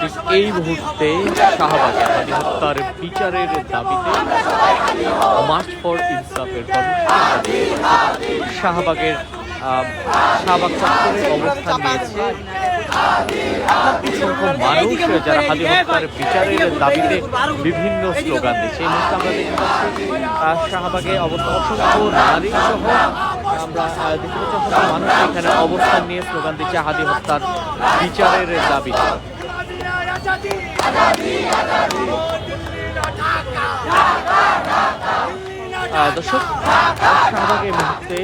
ঠিক এই মুহূর্তে শাহবাগে হাদি হত্যার বিচারের দাবিতে মার্চ ফর ইনসাফের কর্মসূচি শাহবাগ চত্বরে অবস্থান নিয়েছে অসংখ্য মানুষ, যারা হাদি হত্যার বিচারের দাবিতে বিভিন্ন স্লোগান দিচ্ছে। এই মুহূর্তে আমরা দেখতে পাচ্ছি শাহবাগে অসংখ্য নারী সহ আমরা দেখতে পাচ্ছি অসংখ্য মানুষ এখানে অবস্থান নিয়ে স্লোগান দিচ্ছে হাদি হত্যার বিচারের দাবিতে। দর্শক, শাহবাগে এই মুহূর্তে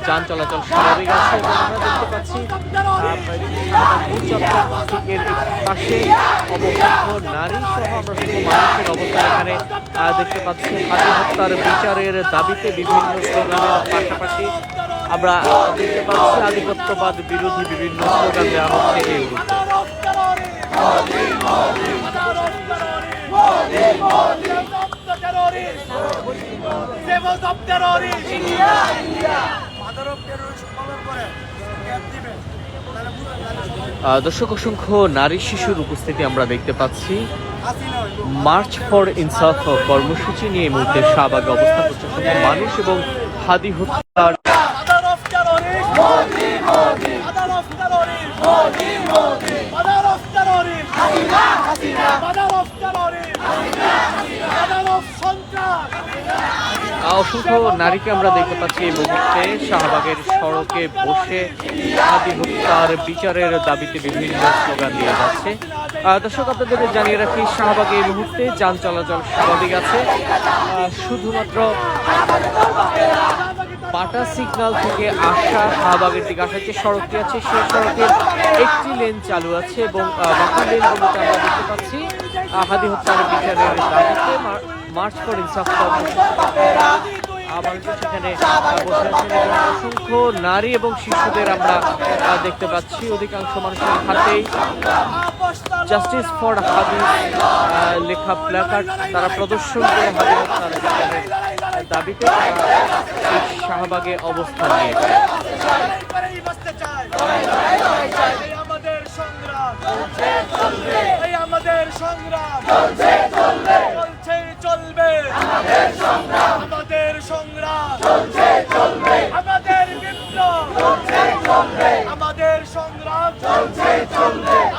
যান চলাচল স্বাভাবিক আছে এবং আমরা দেখতে পাচ্ছি এর পাশে অসংখ্য নারী সহ আমরা শুধু মানুষের অবস্থান এখানে দেখতে পাচ্ছি হাদি হত্যার বিচারের দাবিতে বিভিন্ন স্লোগানের পাশাপাশি আমরা দেখতে পাচ্ছি আধিপত্যবাদ বিরোধী বিভিন্ন স্লোগান দেওয়া হচ্ছে এই মুহূর্তে। দর্শক, অসংখ্য নারী শিশুর উপস্থিতি আমরা দেখতে পাচ্ছি। মার্চ ফর ইনসাফ কর্মসূচি নিয়ে এই মুহূর্তে শাহবাগে অবস্থান করছে অসংখ্য মানুষ এবং হাদি হত্যার অসংখ্য নারীকে আমরা দেখতে পাচ্ছি এই মুহূর্তে শাহবাগের সড়কে বসে হাদি হত্যার বিচারের দাবিতে বিভিন্ন স্লোগান দিয়ে যাচ্ছে। দর্শক, আপনাদের জানিয়ে রাখি শাহবাগে এই মুহূর্তে যান চলাচল স্বাভাবিক আছে। শুধুমাত্র পাটা সিগন্যাল থেকে আসা শাহবাগের দিকে আসার যে সড়কটি আছে সেই সড়কের একটি লেন চালু আছে এবং বাকি লেনগুলোতে আমরা দেখতে পাচ্ছি হাদি হত্যার বিচারের দাবিতে মার্চ ফর ইনসাফ মানুষ সেখানে বসে আছেন এবং অসংখ্য নারী এবং শিশুদের আমরা দেখতে পাচ্ছি। অধিকাংশ মানুষের হাতেই জাস্টিস ফর হাদি লেখা প্ল্যাকার্ড তারা প্রদর্শন করে হাদি হত্যার বিচারের দাবিতে শাহবাগে অবস্থান নিয়েছে।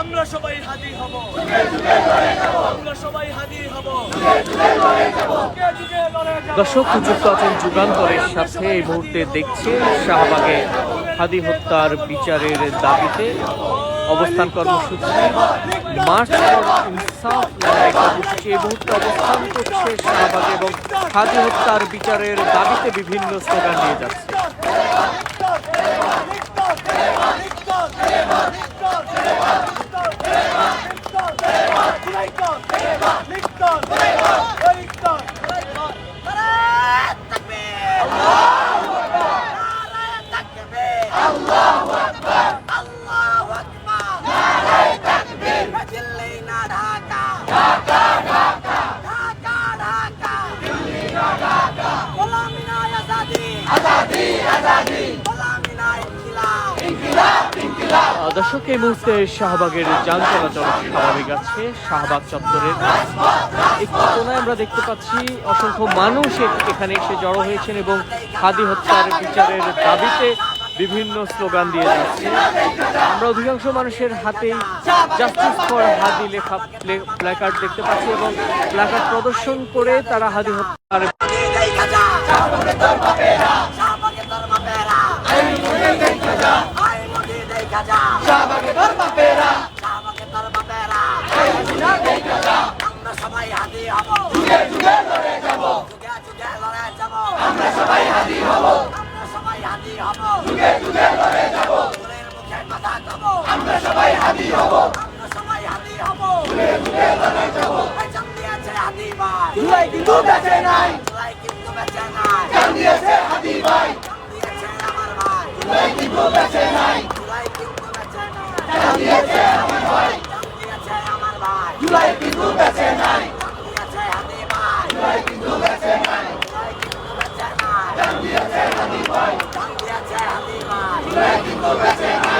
আমরা সবাই হাদি হব, আমরা সবাই হাদি হব। দর্শক, যুক্ত আছেন যুগান্তরের সাথে। এই মুহূর্তে দেখছে শাহবাগে হাদি হত্যার বিচারের দাবিতে অবস্থান কর্মসূচি মার্চ ফর ইনসাফ কর্মসূচি এই মুহূর্তে অবস্থান করছে শাহবাগে এবং হাদি হত্যার বিচারের দাবিতে বিভিন্ন স্লোগান নিয়ে যাচ্ছে। দর্শক, এই মুহূর্তে শাহবাগের যান চলাচল স্বাভাবিক আছে। শাহবাগ চত্বরের একটি কোনায় আমরা দেখতে পাচ্ছি অসংখ্য মানুষ এখানে এসে জড়ো হয়েছেন এবং হাদি হত্যার বিচারের দাবিতে বিভিন্ন স্লোগান দিয়ে যাচ্ছে। আমরা অধিকাংশ মানুষের হাতেই জাস্টিস ফর হাদি লেখা প্ল্যাকার্ড দেখতে পাচ্ছি এবং প্ল্যাকার্ড প্রদর্শন করে তারা হাদি হত্যার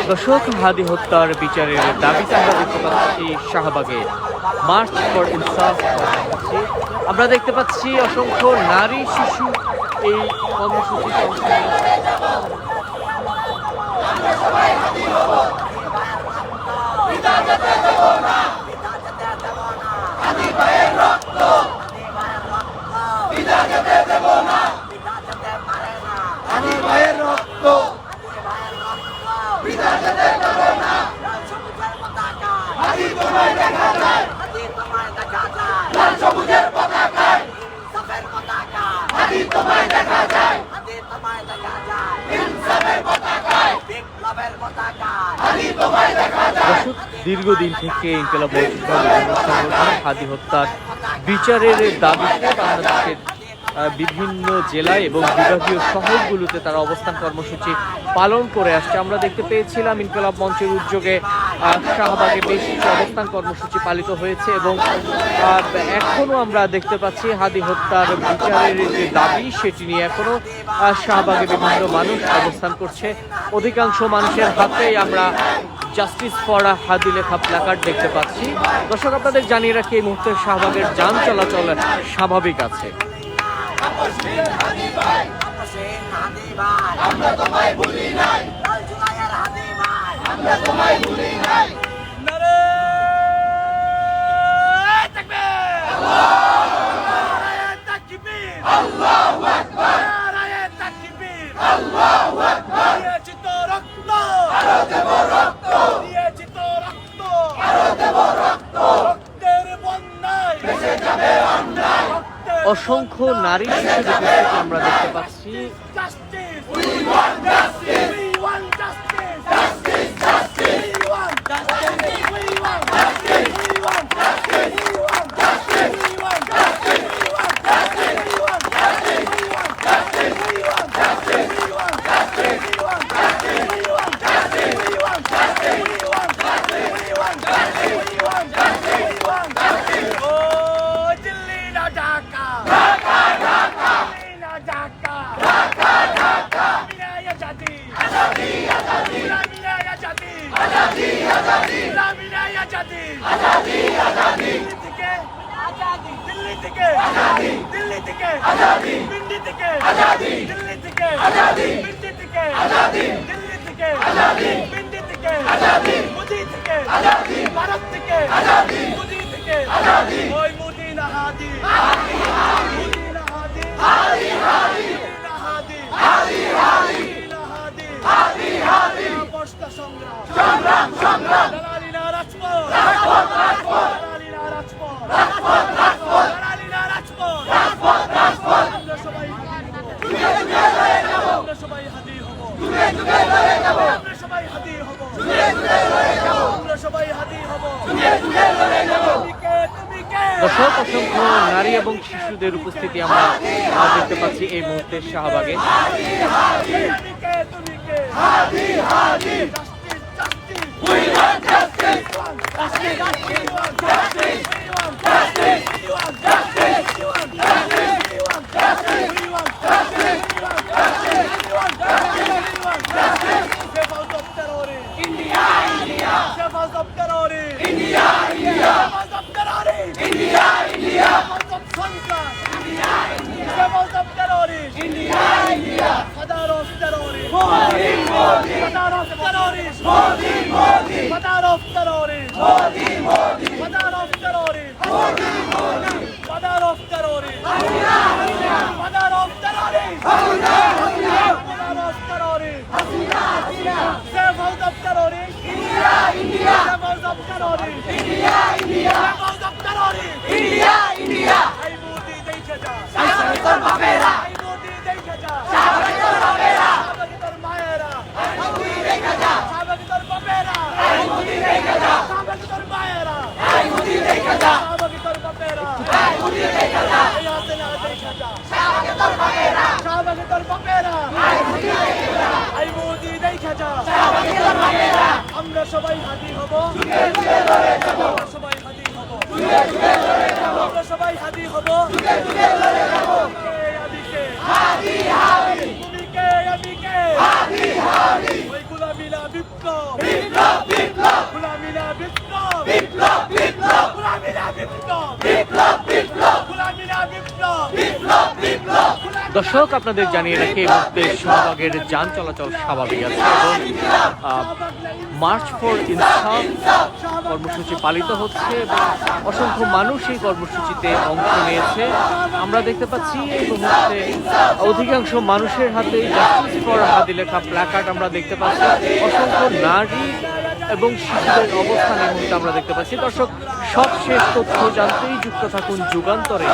দর্শক, হাদি হত্যার বিচারের দাবিতে আমরা দেখতে পাচ্ছি শাহবাগে মার্চ ফর ইনসাফ কর্মসূচি। আমরা দেখতে পাচ্ছি অসংখ্য নারী শিশু এই কর্মসূচিতে অংশ নিয়েছে। দর্শক, দীর্ঘদিন থেকে ইনকিলাব মঞ্চ সহ বিভিন্ন সংগঠন হাদি হত্যার বিচারের দাবিতে বাংলাদেশের বিভিন্ন জেলায় এবং বিভাগীয় শহরগুলোতে তারা অবস্থান কর্মসূচি পালন করে আসছে। আমরা দেখতে পেয়েছিলাম ইনকিলাব মঞ্চের উদ্যোগে শাহবাগে বেশ কিছু অবস্থান কর্মসূচি পালিত হয়েছে এবং এখনো আমরা দেখতে পাচ্ছি হাদি হত্যার বিচারের যে দাবি সেটি নিয়ে এখনো শাহবাগে বিভিন্ন মানুষ অবস্থান করছে। অধিকাংশ মানুষের হাতেই আমরা জাস্টিস ফর হাদি লেখা প্ল্যাকার্ড দেখতে পাচ্ছি। দর্শক, আপনাদের জানিয়ে রাখি এই মুহূর্তে শাহবাগের যান চলাচল স্বাভাবিক আছে। আমরা তোমায় ভুলি নাই, আমরা তোমায় ভুলি নাই। নারায়ে তাকবীর, নারায়ে তাকবীর, আল্লাহু আকবার, নারায়ে তাকবীর, আল্লাহু আকবার। দিয়েছি তো রক্ত, আরো দেব রক্ত, দিয়েছি তো রক্ত, আরো দেব রক্ত। রক্তের বন্যায় ভেসে যাবে অন্যায়। অসংখ্য নারী শিশুদের উপস্থিতি আমরা দেখতে পাচ্ছি। Justice! We want justice, We want justice! justice, justice, We want justice! We want justice, We want justice, We want justice, We want justice! We want justice! We want justice! We want justice! We want justice! We want justice! We want justice! We want justice! We want justice! We want justice! We want justice! We want justice! We want justice! Oh, Delhi na Dhaka! Dhaka Dhaka, Delhi na Dhaka! Dhaka Dhaka. Minaya Jadi! Azadi Azadi, Minaya Jadi! Azadi Azadi, Minaya Jadi! Azadi Azadi, Delhi থেকে আজাদি, দিল্লি থেকে আজাদি, দিল্লি থেকে আজাদি, পিন্ডি থেকে আজাদি, দিল্লি থেকে আজাদি, পিন্ডি থেকে আজাদি, দিল্লি থেকে আজাদি, পিন্ডি থেকে আজাদি, মোদি থেকে আজাদি, ভারত থেকে আজাদি, মোদি থেকে আজাদি। ওই মোদি না হাদি, মোদি না হাদি, হাদি হাদি, মোদি না হাদি, হাদি হাদি, মোদি না হাদি, হাদি হাদি। অপষ্টা সংগ্রাম, সংগ্রাম সংগ্রাম, দালালি না রাজপথ, রাজপথ রাজপথ, দালালি না রাজপথ, রাজপথ রাজপথ, দালালি না রাজপথ। রাজপথ রাজপথ। আমরা সবাই হাদি হব, যুগে যুগে লড়ে যাব, আমরা সবাই হাদি হব, যুগে যুগে লড়ে যাব, আমরা সবাই হাদি হব, যুগে যুগে লড়ে যাব, আমরা সবাই হাদি হব। যুগে যুগে লড়ে যাব। তুমি কে, তুমি কে? দর্শক, অসংখ্য নারী এবং শিশুদের উপস্থিতি আমরা দেখতে পাচ্ছি এই মুহূর্তে শাহবাগে। হাদি হাদি, তুমি কে, তুমি কে? হাদি হাদি। Justice, justice. We want justice, We want justice. We want justice, We want justice, We want justice. We want justice. We want justice. We want justice. We want justice. We want justice. We want justice. Save us of terrorists. India, India, Save us of terrorists. India, India, Save us of terrorists. India, India, Save us of Santras. India, India, Save us of terrorists. India, India. Father of terrorists. Modi, Modi, Father of terrorists. Modi, Modi, Father of terrorists. Modi, Modi, Father of terrorists. Modi, Modi. Father of terrorists. Hasina, Hasina, Father of terrorists. Hasina, Hasina, Father of terrorists. Hasina, Hasina. Save us of terrorists. India, India, Save us of terrorists. India, India, Save us of terrorists. India, India. I Modi দেখে যা। শাহবাগের বাপেরা, I Modi দেখে যা। শাহবাগের বাপেরা, শাহবাগের মায়েরা। মোদি দেখে যা, শাহবাগের বাপেরা। মোদি দেখে যা, শাহবাগের মায়েরা। মোদি দেখে যা, শাহবাগের বাপেরা। মোদি দেখে যা, এই হাতে না দেখে যা। শাহবাগের বাপেরা, শাহবাগের বাপেরা। মোদি দেখে যা, I Modi দেখে যা। শাহবাগের বাপেরা। আমরা সবাই হাদি হব, যুগে যুগে লড়ে যাব, আমরা সবাই হাদি হব, যুগে যুগে লড়ে যাব, আমরা সবাই হাদি হব। যুগে যুগে লড়ে যাব। কে আমি কে? হাদি হাদি, তুমি কে আমি কে? হাদি হাদি, ওই গোলামি না বিপ্লব, দর্শক, আপনাদের জানিয়ে রেখে এই মুহূর্তে শাহবাগের যান চলাচল স্বাভাবিক আছে এবং মার্চ ফর ইনসাফ কর্মসূচি পালিত হচ্ছে এবং অসংখ্য মানুষ এই কর্মসূচিতে অংশ নিয়েছে। আমরা দেখতে পাচ্ছি এই মুহূর্তে অধিকাংশ মানুষের হাতে জাস্টিস ফর হাদি লেখা প্ল্যাকার্ড আমরা দেখতে পাচ্ছি। অসংখ্য নারী এবং শিশুদের অবস্থান এই মুহূর্তে আমরা দেখতে পাচ্ছি। দর্শক, সবশেষ তথ্য জানতেই যুক্ত থাকুন যুগান্তরে।